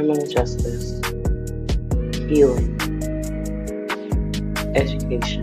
criminal justice, healing, education.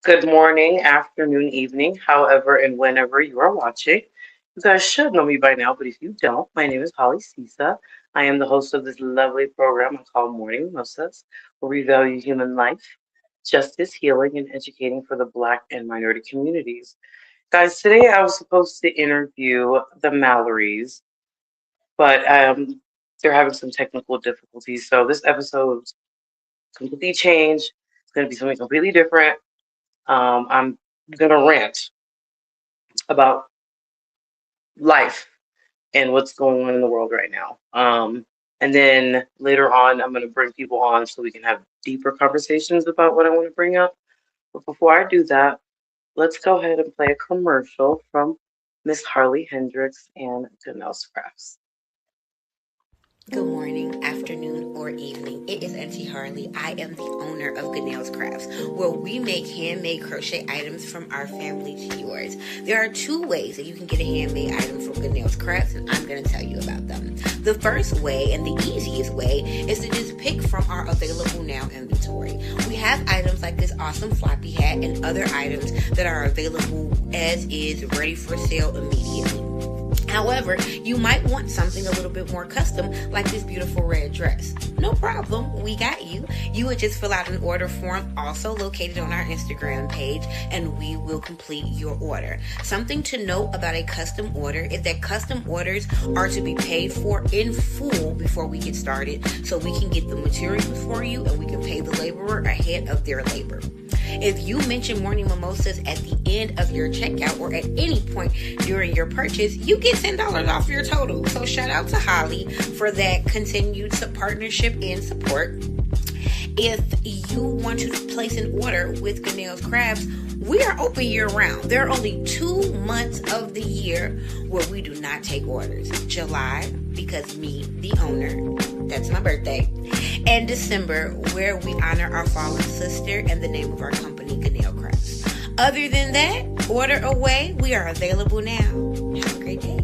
Good morning, afternoon, evening, however and whenever you are watching. You guys should know me by now, but if you don't, my name is Holly Cisa. I am the host of this lovely program I call Morning Mimosas, where we value human life, justice, healing, and educating for the Black and minority communities. Guys, today I was supposed to interview the Mallorys, but they're having some technical difficulties. So this episode's completely changed. It's going to be something completely different. I'm gonna rant about life and what's going on in the world right now. And then later on, I'm gonna bring people on so we can have deeper conversations about what I want to bring up. But before I do that, let's go ahead and play a commercial from Miss Harley Hendricks and Danelle Crafts. Good morning, afternoon, or evening. It is Auntie Harley. I am the owner of Ganelle's Crafts, where we make handmade crochet items from our family to yours. There are two ways that you can get a handmade item from Ganelle's Crafts, and I'm going to tell you about them. The first way, and the easiest way, is to just pick from our available now inventory. We have items like this awesome floppy hat and other items that are available as is, ready for sale immediately. However, you might want something a little bit more custom, like this beautiful red dress. No problem, we got you. You would just fill out an order form, also located on our Instagram page, and we will complete your order. Something to note about a custom order is that custom orders are to be paid for in full before we get started, so we can get the materials for you and we can pay the laborer ahead of their labor. If you mention Morning Mimosas at the end of your checkout or at any point during your purchase, you get $10 off your total. So shout out to Holly for that continued partnership and support. If you want to place an order with Ganelle's Crafts, we are open year round. There are only 2 months of the year where we do not take orders. July, because me, the owner, that's my birthday, and December, where we honor our fallen sister and the name of our company, Ganelle Crafts. Other than that, order away. We are available now. Have a great day.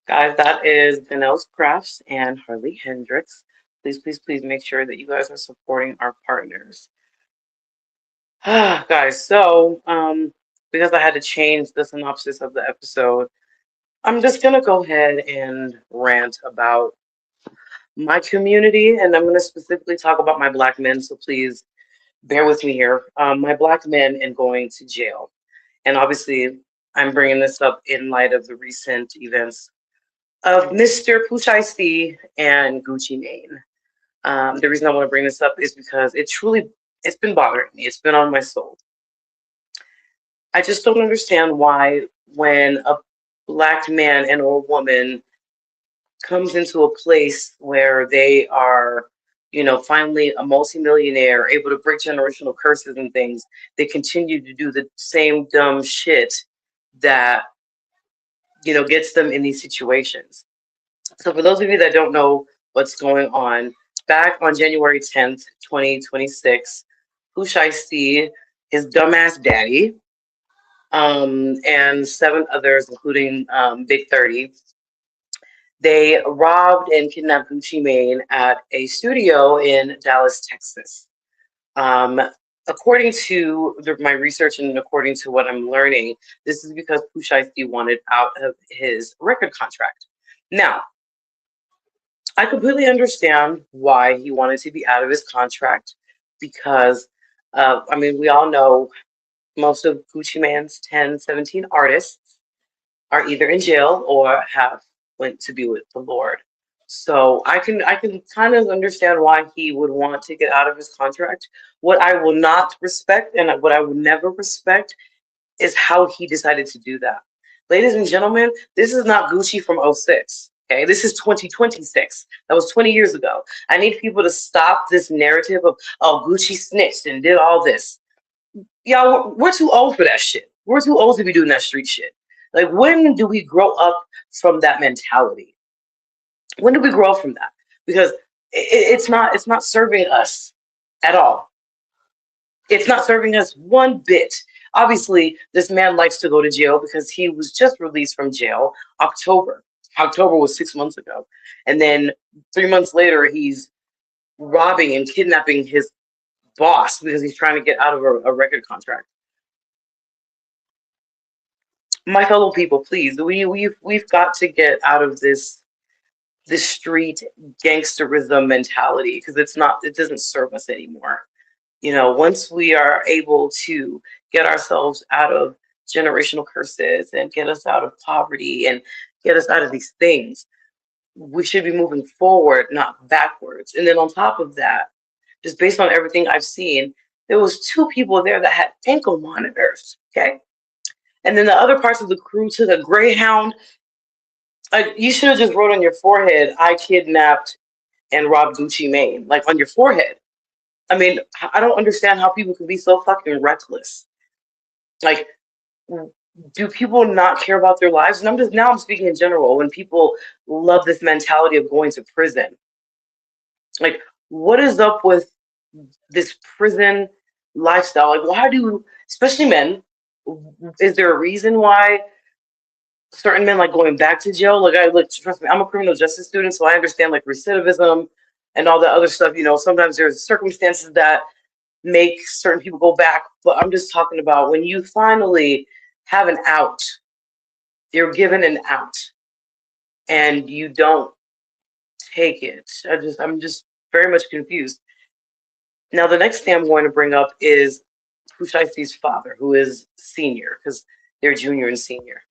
Guys, that is Danelle Crafts and Harley Hendricks. Please, please, please make sure that you guys are supporting our partners. Guys, so because I had to change the synopsis of the episode, I'm just gonna go ahead and rant about my community, and I'm gonna specifically talk about my Black men. So please bear with me here. My Black men and going to jail, and obviously I'm bringing this up in light of the recent events of Mr. Poochie C and Gucci Mane. The reason I want to bring this up is because it's been bothering me. It's been on my soul. I just don't understand why when a Black man and or woman comes into a place where they are, finally a multimillionaire, able to break generational curses and things, they continue to do the same dumb shit that, gets them in these situations. So for those of you that don't know what's going on, back on January 10th, 2026, Poochie C, his dumbass daddy, and 7 others, including Big 30, they robbed and kidnapped Gucci Mane at a studio in Dallas, Texas. According to my research and according to what I'm learning, this is because Poochie C wanted out of his record contract. Now, I completely understand why he wanted to be out of his contract because, we all know most of Gucci Mane's 10, 17 artists are either in jail or have went to be with the Lord. So I can kind of understand why he would want to get out of his contract. What I will not respect and what I would never respect is how he decided to do that. Ladies and gentlemen, this is not Gucci from '06. Okay, this is 2026. That was 20 years ago. I need people to stop this narrative of, oh, Gucci snitched and did all this. Y'all, we're too old for that shit. We're too old to be doing that street shit. Like, when do we grow up from that mentality? When do we grow up from that? Because it's not serving us at all. It's not serving us one bit. Obviously, this man likes to go to jail because he was just released from jail October. October was 6 months ago. And then 3 months later, he's robbing and kidnapping his boss because he's trying to get out of a record contract. My fellow people, please, we've got to get out of this street gangsterism mentality, because it doesn't serve us anymore. Once we are able to get ourselves out of generational curses and get us out of poverty and get us out of these things, we should be moving forward, not backwards. And then on top of that, just based on everything I've seen, there was 2 people there that had ankle monitors, okay? And then the other parts of the crew took a Greyhound. You should have just wrote on your forehead, "I kidnapped and robbed Gucci Mane," like on your forehead. I mean, I don't understand how people can be so fucking reckless. Like, do people not care about their lives? And I'm speaking in general. When people love this mentality of going to prison, like, what is up with this prison lifestyle? Like, why do, especially men, is there a reason why certain men like going back to jail? Trust me, I'm a criminal justice student, so I understand like recidivism and all that other stuff. Sometimes there's circumstances that make certain people go back, but I'm just talking about when you finally have an out, you're given an out, and you don't take it. I'm just very much confused. Now, the next thing I'm going to bring up is Pooh Shiesty's father, who is senior, because they're junior and senior.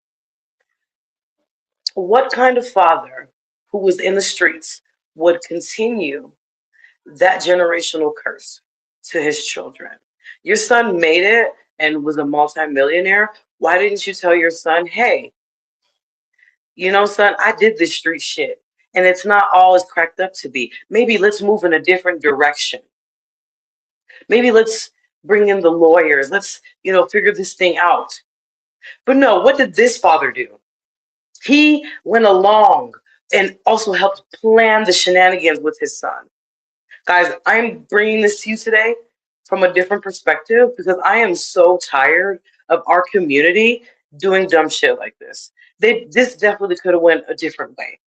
What kind of father who was in the streets would continue that generational curse to his children? Your son made it and was a multimillionaire. Why didn't you tell your son, "Hey, son, I did this street shit, and it's not all it's cracked up to be. Maybe let's move in a different direction. Maybe let's bring in the lawyers. Let's, figure this thing out." But no, what did this father do? He went along and also helped plan the shenanigans with his son. Guys, I'm bringing this to you today from a different perspective because I am so tired of our community doing dumb shit like this. This definitely could have went a different way.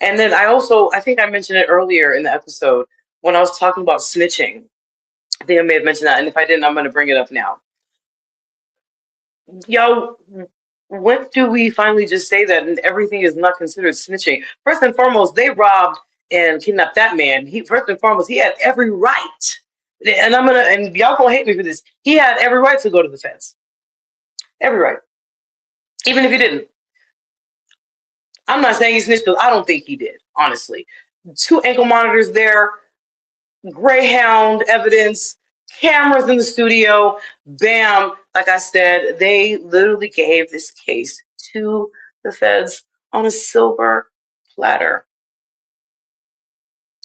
And then I think I mentioned it earlier in the episode when I was talking about snitching. I think I may have mentioned that, and if I didn't, I'm going to bring it up now. Yo, when do we finally just say that and everything is not considered snitching? First and foremost, they robbed and kidnapped that man. First and foremost, he had every right. And y'all gonna hate me for this. He had every right to go to the fence. Every right. Even if he didn't. I'm not saying he snitched because I don't think he did, honestly. 2 ankle monitors there, Greyhound evidence, cameras in the studio, bam. Like I said, they literally gave this case to the feds on a silver platter.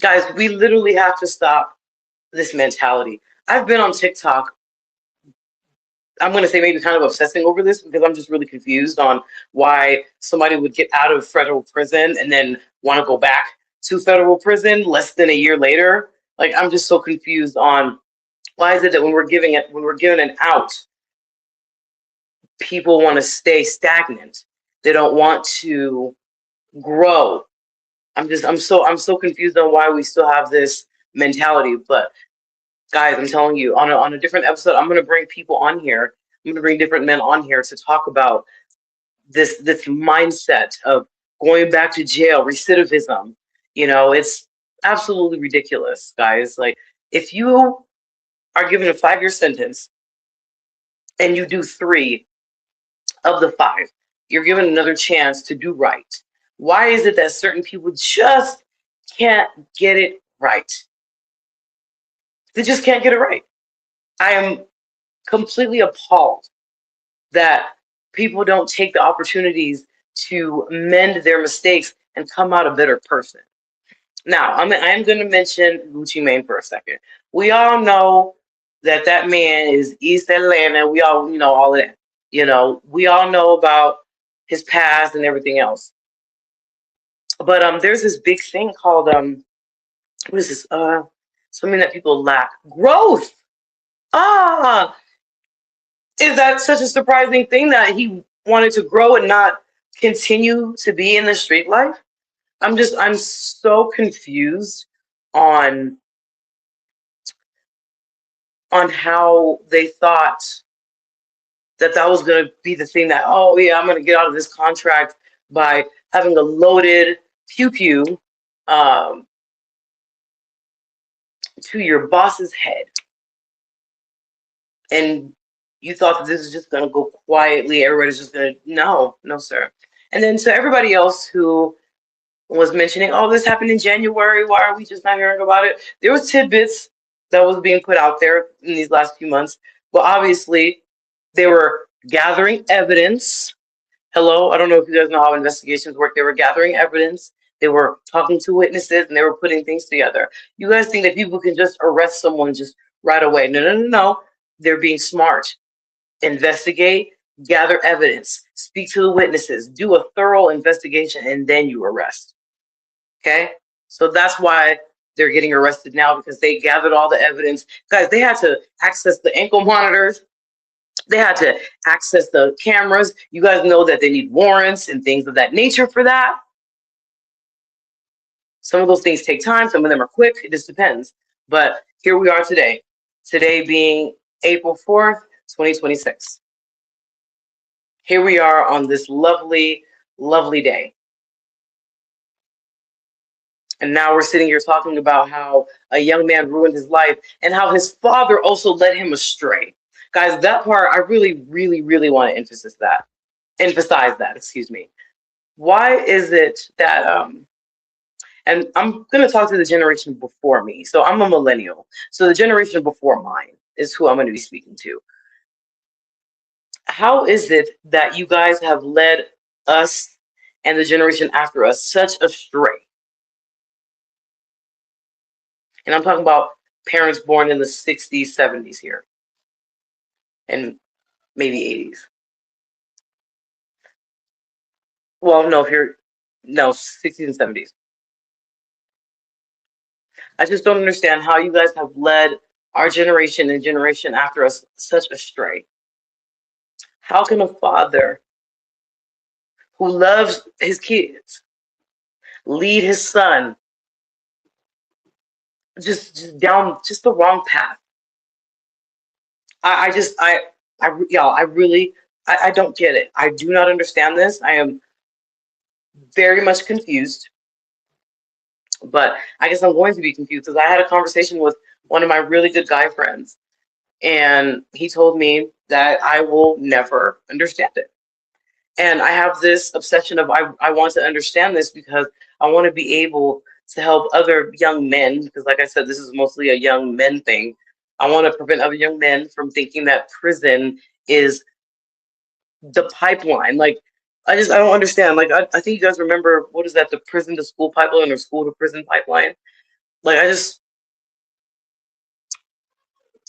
Guys, we literally have to stop this mentality. I've been on TikTok. I'm going to say maybe kind of obsessing over this because I'm just really confused on why somebody would get out of federal prison and then want to go back to federal prison less than a year later. Like, I'm just so confused on why is it that when we're given an out, people want to stay stagnant. They don't want to grow. I'm so confused on why we still have this mentality. But guys, I'm telling you, on a different episode, I'm going to bring people on here. I'm going to bring different men on here to talk about this mindset of going back to jail, recidivism. It's absolutely ridiculous, guys. Like, if you are given a 5-year sentence and you do 3 of the 5, you're given another chance to do right. Why is it that certain people just can't get it right? They just can't get it right. I am completely appalled that people don't take the opportunities to mend their mistakes and come out a better person. Now, I'm going to mention Gucci Mane for a second. We all know that man is East Atlanta. We all, all of that. We all know about his past and everything else. But there's this big thing called what is this? Something that people lack. Growth. Ah, is that such a surprising thing that he wanted to grow and not continue to be in the street life? I'm so confused on how they thought that was going to be the thing that, oh yeah, I'm going to get out of this contract by having a loaded pew pew um, to your boss's head. And you thought that this is just going to go quietly. Everybody's just going to, no, sir. And then to everybody else who was mentioning, oh, this happened in January. Why are we just not hearing about it? There was tidbits that was being put out there in these last few months. But obviously, they were gathering evidence. Hello, I don't know if you guys know how investigations work. They were gathering evidence. They were talking to witnesses, and they were putting things together. You guys think that people can just arrest someone just right away? No. They're being smart. Investigate, gather evidence, speak to the witnesses, do a thorough investigation, and then you arrest. Okay? So that's why they're getting arrested now, because they gathered all the evidence. Guys, they had to access the ankle monitors. They had to access the cameras. You guys know that they need warrants and things of that nature for that. Some of those things take time. Some of them are quick. It just depends. But here we are today. Today being April 4th, 2026. Here we are on this lovely, lovely day. And now we're sitting here talking about how a young man ruined his life and how his father also led him astray. Guys, that part, I really, really, really want to emphasize that, excuse me. Why is it that, and I'm going to talk to the generation before me. So I'm a millennial. So the generation before mine is who I'm going to be speaking to. How is it that you guys have led us and the generation after us such astray? And I'm talking about parents born in the 60s, 70s here, and maybe 80s. Well, no, 60s and 70s. I just don't understand how you guys have led our generation and generation after us such astray. How can a father who loves his kids lead his son just down just the wrong path? I don't get it. I do not understand this. I am very much confused. But I guess I'm going to be confused because I had a conversation with one of my really good guy friends, and he told me that I will never understand it. And I have this obsession of I want to understand this because I want to be able to help other young men, because like I said, this is mostly a young men thing. I want to prevent other young men from thinking that prison is the pipeline. Like, I don't understand. Like, I think you guys remember, what is that, the prison to school pipeline or school to prison pipeline? Like,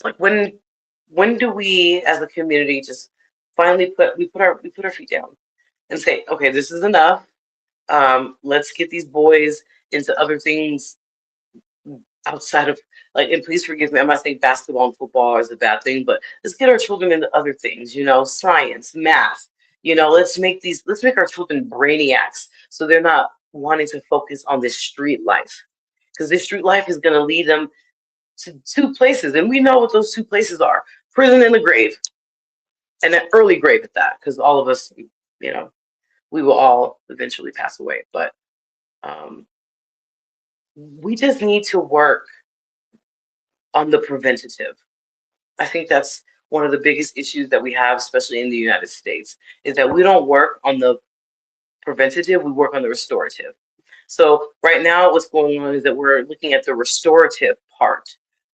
like, when do we as a community just finally put our feet down and say, okay, this is enough. Let's get these boys into other things outside of, like, and please forgive me, I'm not saying basketball and football is a bad thing, but let's get our children into other things, science, math. Let's make our children brainiacs so they're not wanting to focus on this street life, because this street life is going to lead them to two places, and we know what those two places are: prison and the grave, and an early grave at that, because all of us, we will all eventually pass away. But we just need to work on the preventative. I think that's one of the biggest issues that we have, especially in the United States, is that we don't work on the preventative, we work on the restorative. So right now what's going on is that we're looking at the restorative part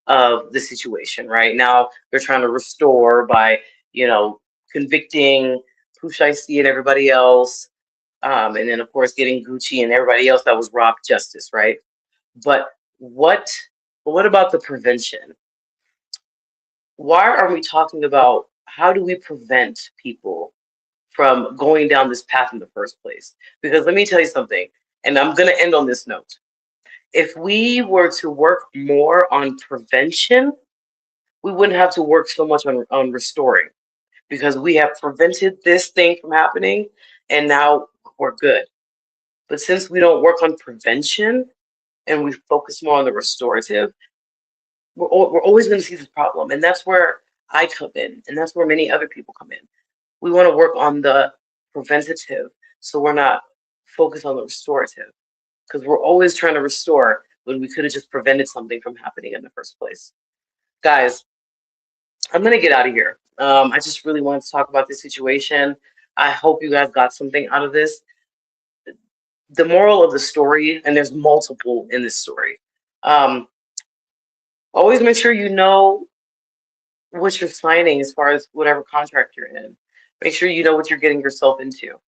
of the situation. Right now they're trying to restore by, convicting Pooh Shiesty and everybody else, and then of course getting Gucci and everybody else that was robbed justice, right? But what about the prevention? Why are we talking about how do we prevent people from going down this path in the first place? Because let me tell you something, and I'm going to end on this note. If we were to work more on prevention, we wouldn't have to work so much on restoring, because we have prevented this thing from happening and now we're good. But since we don't work on prevention and we focus more on the restorative, we're always going to see this problem. And that's where I come in, and that's where many other people come in. We want to work on the preventative, so we're not focused on the restorative, because we're always trying to restore when we could have just prevented something from happening in the first place. Guys, I'm going to get out of here. I just really wanted to talk about this situation. I hope you guys got something out of this. The moral of the story, and there's multiple in this story, always make sure you know what you're signing as far as whatever contract you're in. Make sure you know what you're getting yourself into.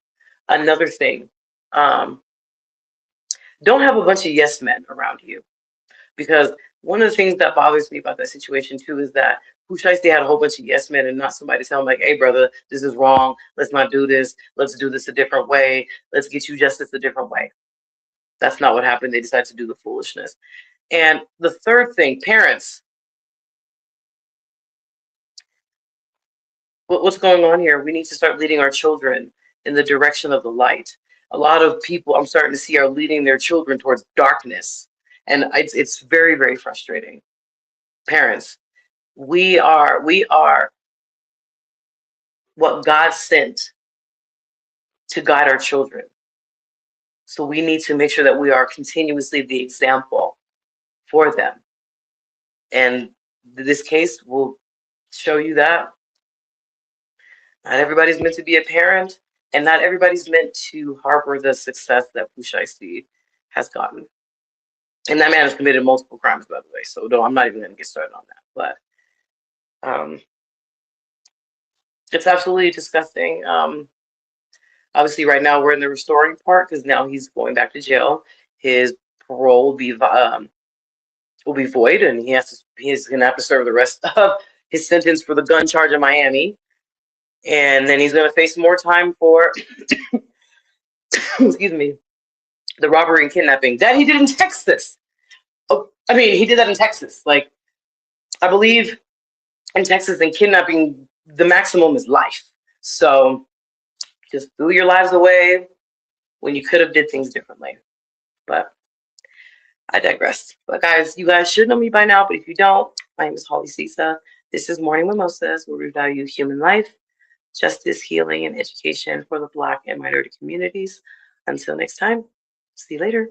Another thing, don't have a bunch of yes men around you, because one of the things that bothers me about that situation too is that Pooh Shiesty had a whole bunch of yes men and not somebody tell him like, hey brother, this is wrong. Let's not do this. Let's do this a different way. Let's get you justice a different way. That's not what happened. They decided to do the foolishness. And the third thing, parents, what's going on here? We need to start leading our children in the direction of the light. A lot of people I'm starting to see are leading their children towards darkness. And it's very, very frustrating. Parents, we are what God sent to guide our children. So we need to make sure that we are continuously the example for them. And this case will show you that not everybody's meant to be a parent, and not everybody's meant to harbor the success that Pooh Shiesty has gotten. And that man has committed multiple crimes, by the way. So no, I'm not even going to get started on that. But it's absolutely disgusting. Obviously, right now we're in the restoring part because now he's going back to jail. His parole will be void, and he's going to have to serve the rest of his sentence for the gun charge in Miami. And then he's going to face more time for, excuse me, the robbery and kidnapping that he did in Texas. Oh, I mean, he did that in Texas. Like, I believe in Texas, and kidnapping, the maximum is life. So just threw your lives away when you could have did things differently. But I digress. But guys, you guys should know me by now, but if you don't, my name is Holly Cisa. This is Morning Mimosas, where we value human life, justice, healing, and education for the Black and minority communities. Until next time, see you later.